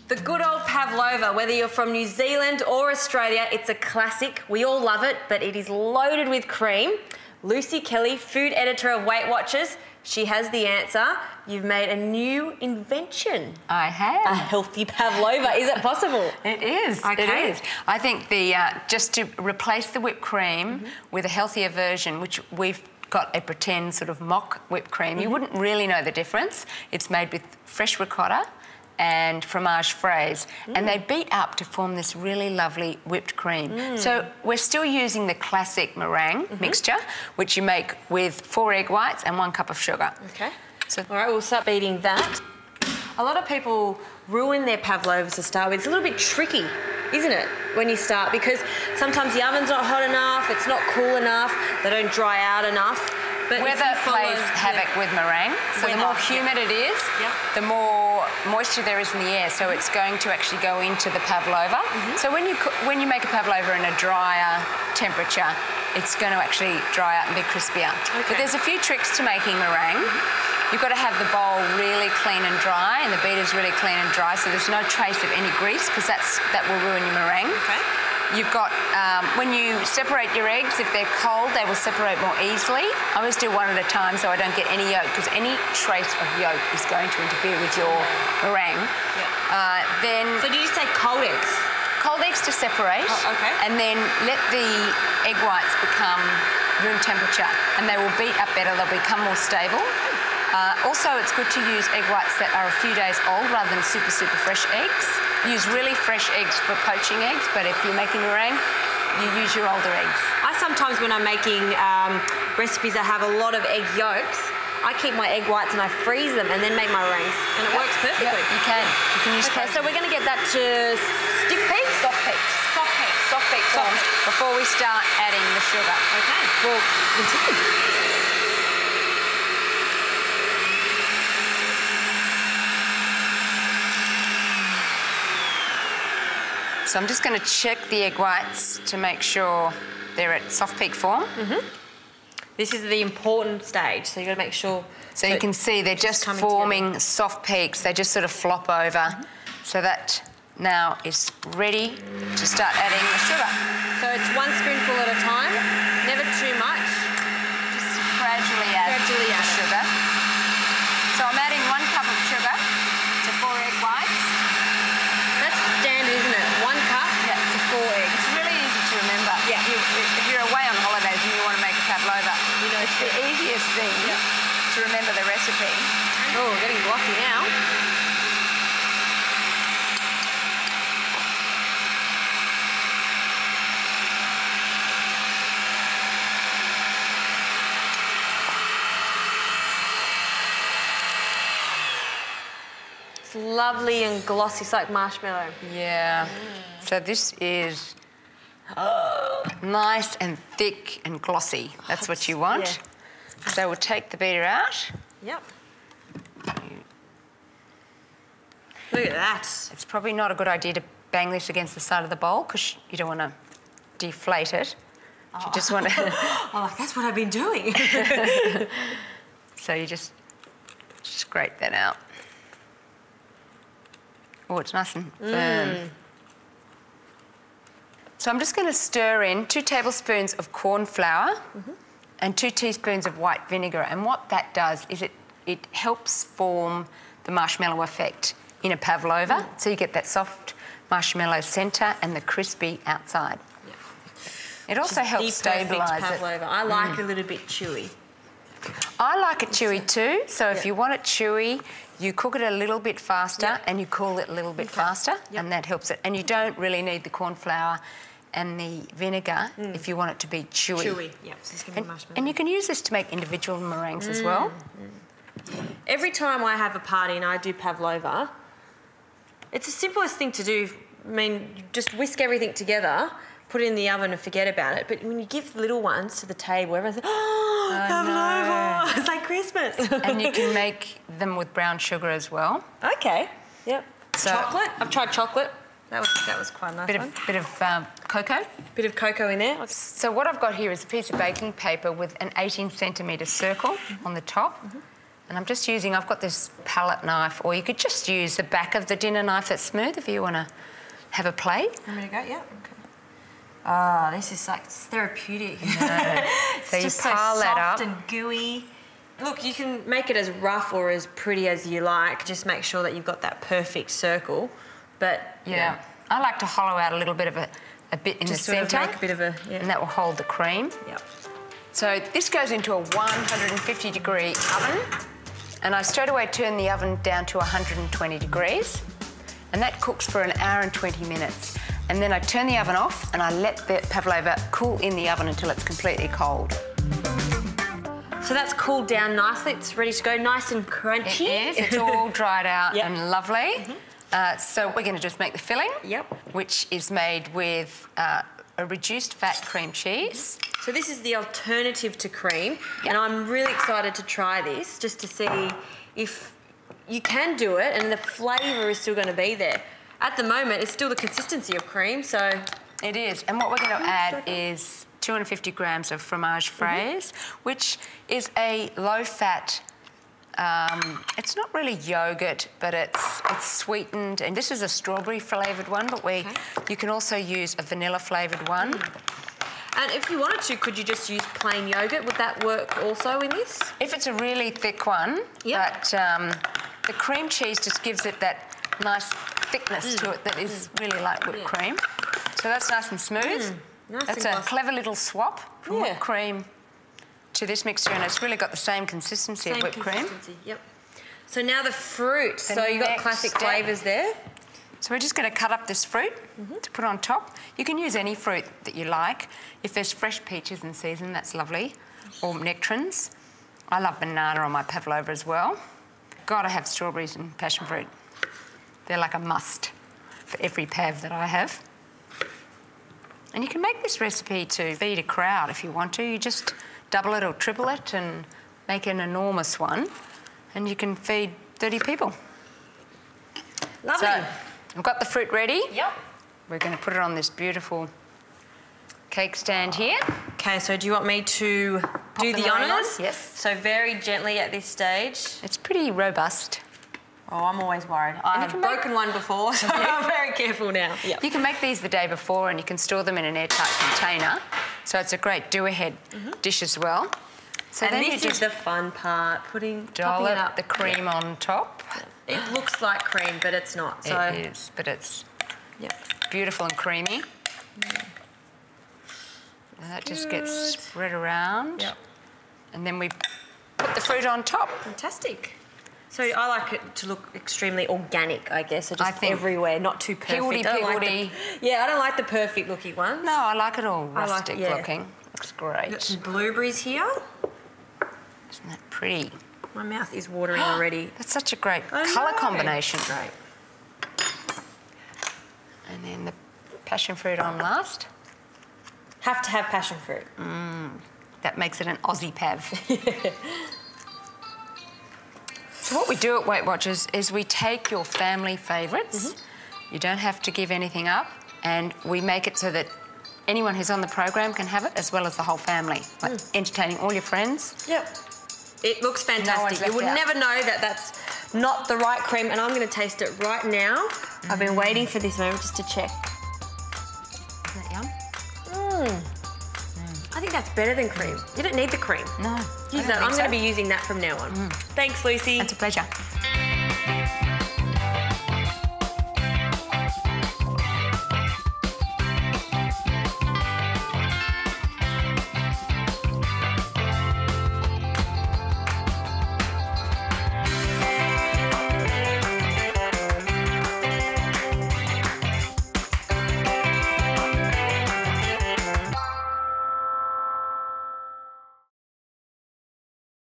The good old pavlova, whether you're from New Zealand or Australia, it's a classic. We all love it, but it is loaded with cream. Lucy Kelly, food editor of Weight Watchers, she has the answer. You've made a new invention. I have. A healthy pavlova. Is it possible? It is. Okay. It is. I think just to replace the whipped cream with a healthier version, which we've got a pretend sort of mock whipped cream, you wouldn't really know the difference. It's made with fresh ricotta and fromage fraise, and they beat up to form this really lovely whipped cream. So we're still using the classic meringue mixture, which you make with 4 egg whites and 1 cup of sugar. Okay. So, all right, we'll start beating that. A lot of people ruin their pavlovas to start with. It's a little bit tricky, isn't it, when you start? Because sometimes the oven's not hot enough, it's not cool enough, they don't dry out enough. But weather plays havoc with meringue. So the more humid it is, the more moisture there is in the air. So it's going to actually go into the pavlova. So when you make a pavlova in a drier temperature, it's going to actually dry out and be crispier. But there's a few tricks to making meringue. You've got to have the bowl really clean and dry, and the beater's really clean and dry, so there's no trace of any grease, because that will ruin your meringue. You've got, when you separate your eggs, if they're cold, they will separate more easily. I always do one at a time so I don't get any yolk, because any trace of yolk is going to interfere with your meringue. So did you say cold eggs? Cold eggs to separate, and then let the egg whites become room temperature, and they will beat up better, they'll become more stable. Also, it's good to use egg whites that are a few days old rather than super fresh eggs. Use really fresh eggs for poaching eggs, but if you're making meringue, you use your older eggs. I sometimes, when I'm making recipes that have a lot of egg yolks, I keep my egg whites and I freeze them and then make my meringues, and it works perfectly. You can use so we're going to get that to stiff peaks? Soft peaks. Soft peak form before we start adding the sugar. Okay, well, continue. So I'm just going to check the egg whites to make sure they're at soft peak form. This is the important stage, so you've got to make sure. So you can see they're just forming soft peaks. They just sort of flop over. So that now is ready to start adding the sugar. So it's 1 spoonful at a time, never too much. Just gradually add the sugar. So I'm adding 1 cup of sugar to 4 egg whites. That's standard, isn't it? 1 cup to 4 eggs. It's really easy to remember. If you're away on holidays and you want to make a pavlova, it's the easiest thing to remember the recipe. Oh, we're getting glossy now. It's lovely and glossy. It's like marshmallow. Yeah. So this is nice and thick and glossy. That's what you want. So we'll take the beater out. Yep. Look at that. It's probably not a good idea to bang this against the side of the bowl because you don't want to deflate it. You just want to... that's what I've been doing. So you just scrape that out. Oh, it's nice and firm. So I'm just going to stir in 2 tablespoons of corn flour and 2 teaspoons of white vinegar. And what that does is it helps form the marshmallow effect in a pavlova. So you get that soft marshmallow centre and the crispy outside. It also helps stabilise it. I like it a little bit chewy. I like it chewy too. So if you want it chewy, you cook it a little bit faster and you cool it a little bit faster, and that helps it. And you don't really need the corn flour and the vinegar if you want it to be chewy. And you can use this to make individual meringues as well. Every time I have a party and I do pavlova, it's the simplest thing to do. I mean, you just whisk everything together, put it in the oven and forget about it. But when you give little ones to the table, everyone's like, oh, pavlova, it's like Christmas. And you can make them with brown sugar as well. Okay, So chocolate, I've tried chocolate. That was quite a nice one. Bit of cocoa. Bit of cocoa in there. So what I've got here is a piece of baking paper with an 18 centimetre circle on the top. And I'm just using, I've got this palette knife, or you could just use the back of the dinner knife that's smooth if you want to have a play. I'm going to go, yeah. Okay. Oh, this is like, it's therapeutic. No. So you just pile so that up. soft and gooey. Look, you can make it as rough or as pretty as you like. Just make sure that you've got that perfect circle. But yeah, I like to hollow out a little bit of a bit in just the sort centre. of make a bit of a, and that will hold the cream. Yep. So this goes into a 150-degree oven, and I straight away turn the oven down to 120 degrees, and that cooks for 1 hour and 20 minutes. And then I turn the oven off and I let the pavlova cool in the oven until it's completely cold. So that's cooled down nicely. It's ready to go, nice and crunchy. It is. It's all dried out and lovely. So we're going to just make the filling, which is made with a reduced fat cream cheese. So this is the alternative to cream, and I'm really excited to try this just to see if you can do it and the flavour is still going to be there. At the moment, it's still the consistency of cream, so... It is. And what we're going to add is 250 grams of fromage fraise, which is a low-fat... it's not really yogurt, but it's sweetened, and this is a strawberry-flavoured one, but you can also use a vanilla-flavoured one. And if you wanted to, could you just use plain yogurt? Would that work also in this? If it's a really thick one, but the cream cheese just gives it that nice thickness to it that is really like whipped cream. So that's nice and smooth. That's a clever little swap from whipped cream to this mixture, and it's really got the same consistency of whipped cream. Yep. So now the fruit. So you've got classic flavours there. So we're just going to cut up this fruit to put on top. You can use any fruit that you like. If there's fresh peaches in season, that's lovely. Or nectarines. I love banana on my pavlova as well. Gotta have strawberries and passion fruit. They're like a must for every pav that I have. And you can make this recipe to feed a crowd if you want to. You just double it or triple it and make an enormous one, and you can feed 30 people. Lovely. So, I've got the fruit ready. Yep. We're going to put it on this beautiful cake stand here. Okay, so do you want me to do the honours? Yes. So very gently at this stage. It's pretty robust. Oh, I'm always worried. I have broken one before, so I'm very careful now. Yep. You can make these the day before and you can store them in an airtight container. So it's a great do-ahead dish as well. So and then this is the fun part, popping dollop the cream on top. It looks like cream, but it's not. So. It is, but it's beautiful and creamy. And that just gets spread around. Yep. And then we put the fruit on top. Fantastic. So I like it to look extremely organic, I guess. So just everywhere, not too perfect. Piggledy. I don't like the perfect looking ones. No, I like it all rustic looking. Looks great. Got some blueberries here. Isn't that pretty? My mouth is watering already. That's such a great colour combination. Great. And then the passion fruit on last. Have to have passion fruit. That makes it an Aussie pav. So what we do at Weight Watchers is we take your family favourites. You don't have to give anything up, and we make it so that anyone who's on the program can have it, as well as the whole family, like entertaining all your friends. Yep. It looks fantastic. You would never know that that's not the right cream, and I'm going to taste it right now. I've been waiting for this moment just to check. Isn't that yum? I think that's better than cream. You don't need the cream. No. Use that. I'm going to be using that from now on. Thanks, Lucy. It's a pleasure.